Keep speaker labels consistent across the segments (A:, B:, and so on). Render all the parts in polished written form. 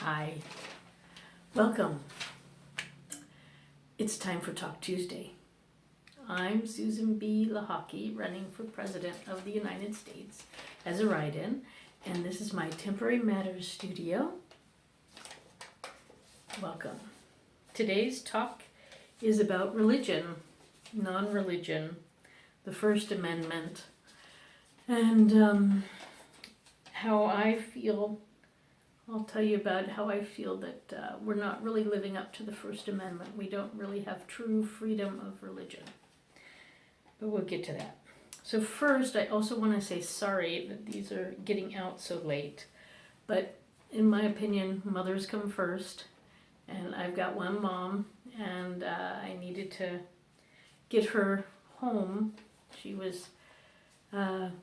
A: Hi, welcome. It's time for Talk Tuesday. I'm Susan B Lochocki, running for President of the United States as a write-in, and this is my Temporary Matters studio. Welcome. Today's talk is about religion, non-religion, the First Amendment, and how I feel. I'll tell you about how I feel that we're not really living up to the First Amendment. We don't really have true freedom of religion. But we'll get to that. So first, I also want to say sorry that these are getting out so late. But in my opinion, mothers come first. And I've got one mom, and I needed to get her home. She was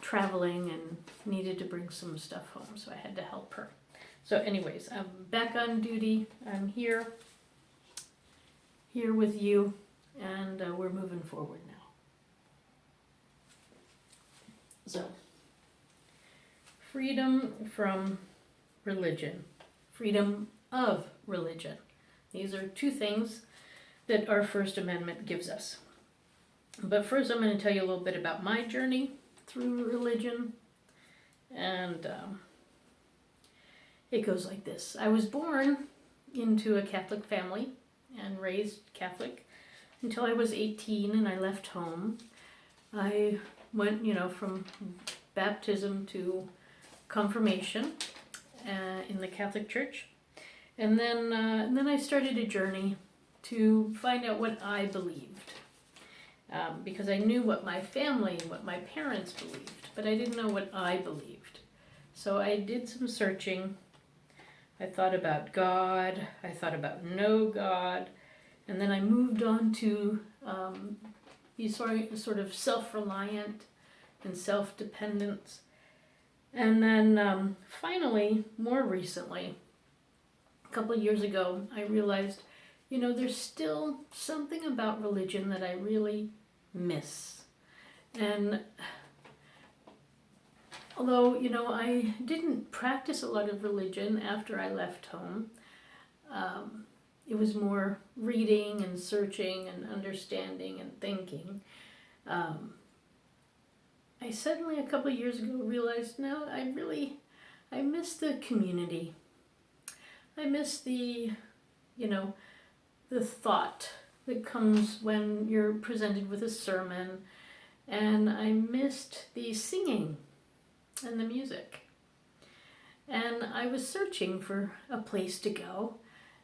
A: traveling and needed to bring some stuff home, so I had to help her. So anyways, I'm back on duty. I'm here with you, and we're moving forward now. So, freedom from religion, freedom of religion. These are two things that our First Amendment gives us. But first, I'm going to tell you a little bit about my journey through religion, and it goes like this. I was born into a Catholic family and raised Catholic until I was 18 and I left home. I went, from baptism to confirmation in the Catholic Church. And then I started a journey to find out what I believed. Because I knew what my family, what my parents believed, but I didn't know what I believed. So I did some searching. I thought about God, I thought about no God, and then I moved on to be sort of self-reliant and self-dependence. And then finally, more recently, a couple of years ago, I realized, there's still something about religion that I really miss. And although, I didn't practice a lot of religion after I left home, it was more reading and searching and understanding and thinking. I suddenly, a couple of years ago, realized, no, I miss the community. I miss the thought that comes when you're presented with a sermon, and I missed the singing and the music. And I was searching for a place to go,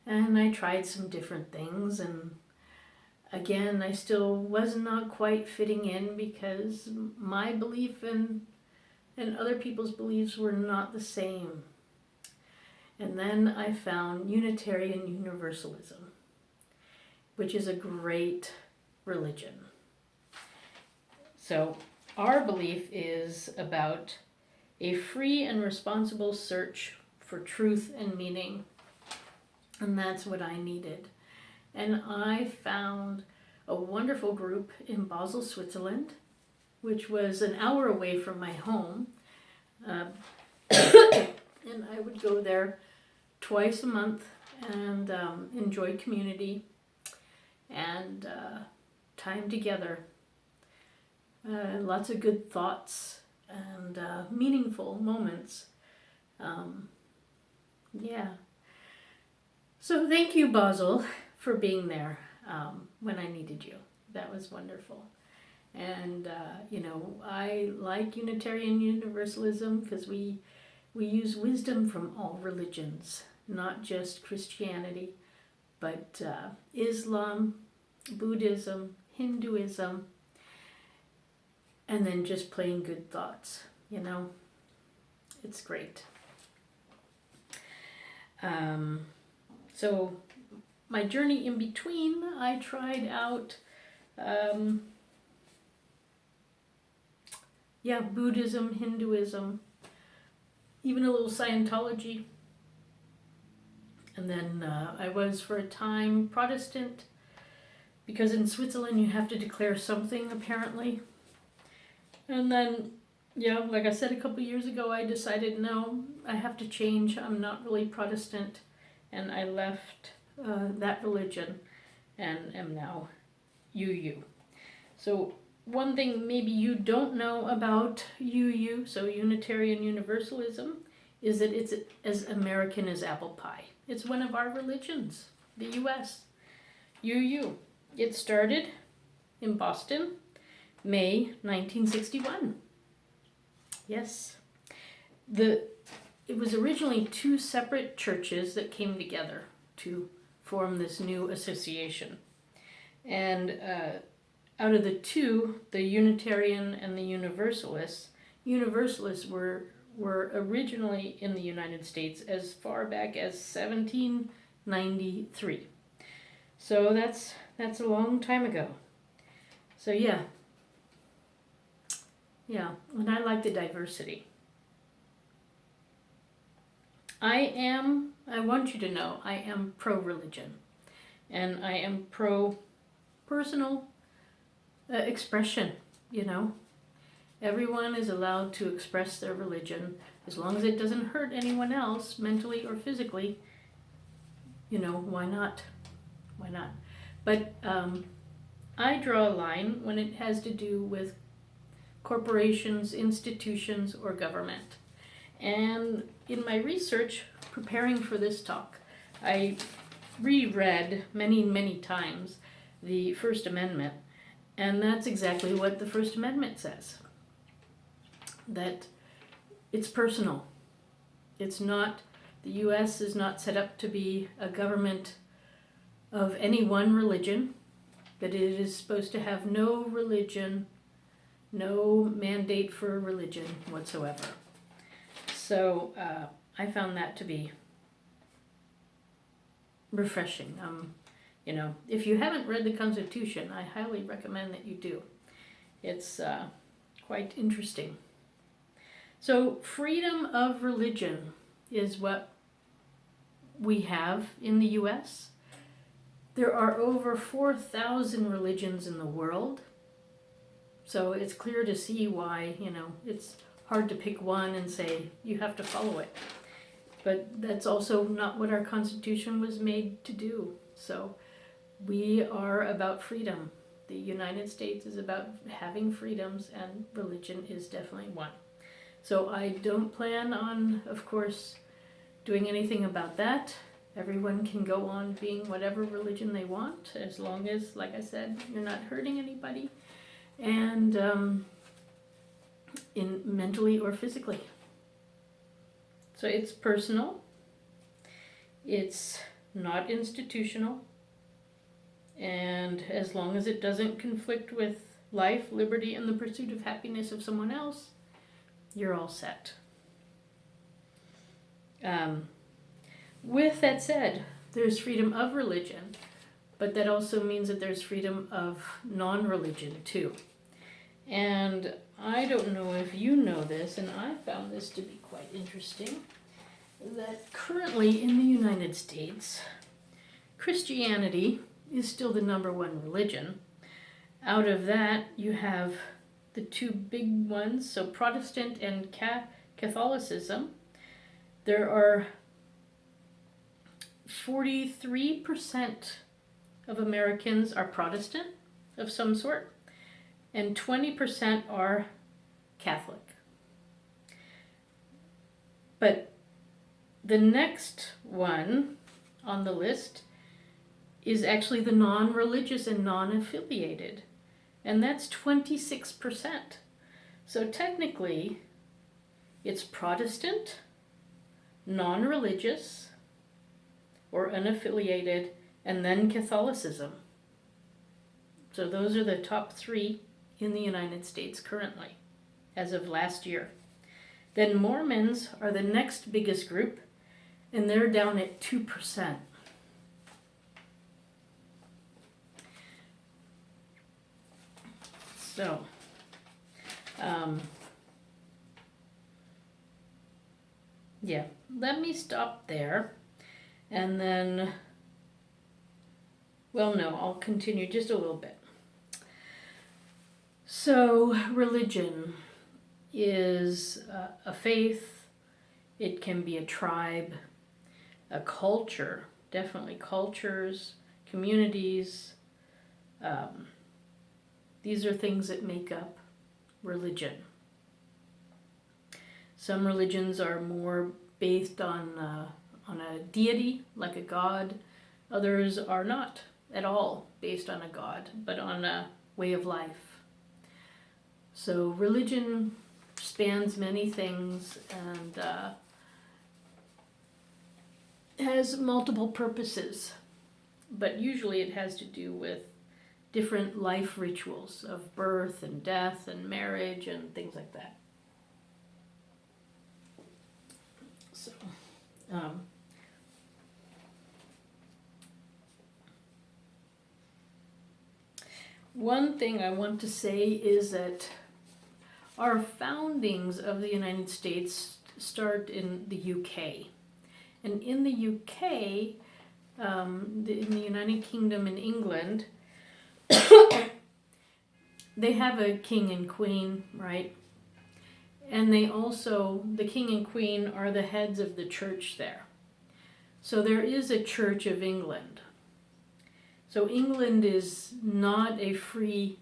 A: and I tried some different things, and again, I still was not quite fitting in because my belief and other people's beliefs were not the same. And then I found Unitarian Universalism, which is a great religion. So our belief is about a free and responsible search for truth and meaning. And that's what I needed. And I found a wonderful group in Basel, Switzerland, which was an hour away from my home. And I would go there twice a month and enjoy community and time together. Lots of good thoughts and meaningful moments. So thank you, Basel, for being there when I needed you. That was wonderful. And, I like Unitarian Universalism because we use wisdom from all religions, not just Christianity, but Islam, Buddhism, Hinduism, and then just plain good thoughts, It's great. So my journey in between, I tried out, Buddhism, Hinduism, even a little Scientology. And then I was for a time Protestant, because in Switzerland you have to declare something apparently. And then, like I said a couple years ago, I decided, no, I have to change. I'm not really Protestant and I left that religion and am now UU. So one thing maybe you don't know about UU, so Unitarian Universalism, is that it's as American as apple pie. It's one of our religions, the U.S. UU. It started in Boston, May 1961. Yes. It was originally two separate churches that came together to form this new association. And out of the two, the Unitarian and the Universalists were originally in the United States as far back as 1793. So that's a long time ago. So yeah, and I like the diversity. I want you to know, I am pro-religion, and I am pro-personal expression, Everyone is allowed to express their religion as long as it doesn't hurt anyone else, mentally or physically. Why not? Why not? But I draw a line when it has to do with corporations, institutions, or government. And in my research, preparing for this talk, I reread many, many times the First Amendment, and that's exactly what the First Amendment says. That it's personal. It's not, the U.S. is not set up to be a government of any one religion, but it is supposed to have no religion, no mandate for religion whatsoever. So I found that to be refreshing. If you haven't read the Constitution, I highly recommend that you do. It's quite interesting. So freedom of religion is what we have in the U.S. There are over 4,000 religions in the world. So it's clear to see why, it's hard to pick one and say you have to follow it. But that's also not what our Constitution was made to do. So we are about freedom. The United States is about having freedoms, and religion is definitely one. So I don't plan on, of course, doing anything about that. Everyone can go on being whatever religion they want, as long as, like I said, you're not hurting anybody, and in mentally or physically. So it's personal, it's not institutional, and as long as it doesn't conflict with life, liberty, and the pursuit of happiness of someone else, you're all set. With that said, there's freedom of religion, but that also means that there's freedom of non-religion too. And I don't know if you know this, and I found this to be quite interesting, that currently in the United States, Christianity is still the number one religion. Out of that, you have the two big ones, so Protestant and Catholicism. There are 43% of Americans are Protestant of some sort, and 20% are Catholic. But the next one on the list is actually the non-religious and non-affiliated, and that's 26%. So technically, it's Protestant, non-religious, or unaffiliated, and then Catholicism. So those are the top three in the United States currently, as of last year. Then Mormons are the next biggest group, and they're down at 2%. So, let me stop there, and then, I'll continue just a little bit. So, religion is a faith, it can be a tribe, a culture, definitely cultures, communities. These are things that make up religion. Some religions are more based on a deity, like a god. Others are not at all based on a god, but on a way of life. So religion spans many things and has multiple purposes, but usually it has to do with different life rituals of birth and death and marriage and things like that. So, one thing I want to say is that our foundings of the United States start in the UK. And in the UK, in the United Kingdom in England, they have a king and queen, right? And they also, the king and queen are the heads of the church there. So there is a Church of England. So England is not a free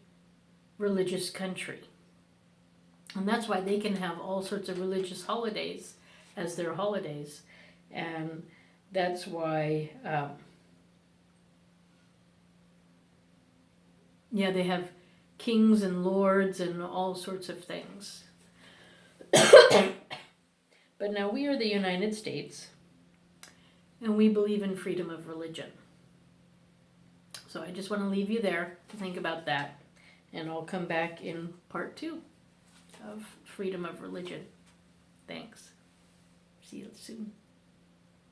A: religious country. And that's why they can have all sorts of religious holidays as their holidays. And that's why, they have kings and lords and all sorts of things. But now we are the United States, and we believe in freedom of religion. So I just want to leave you there to think about that, and I'll come back in part 2 of freedom of religion. Thanks. See you soon.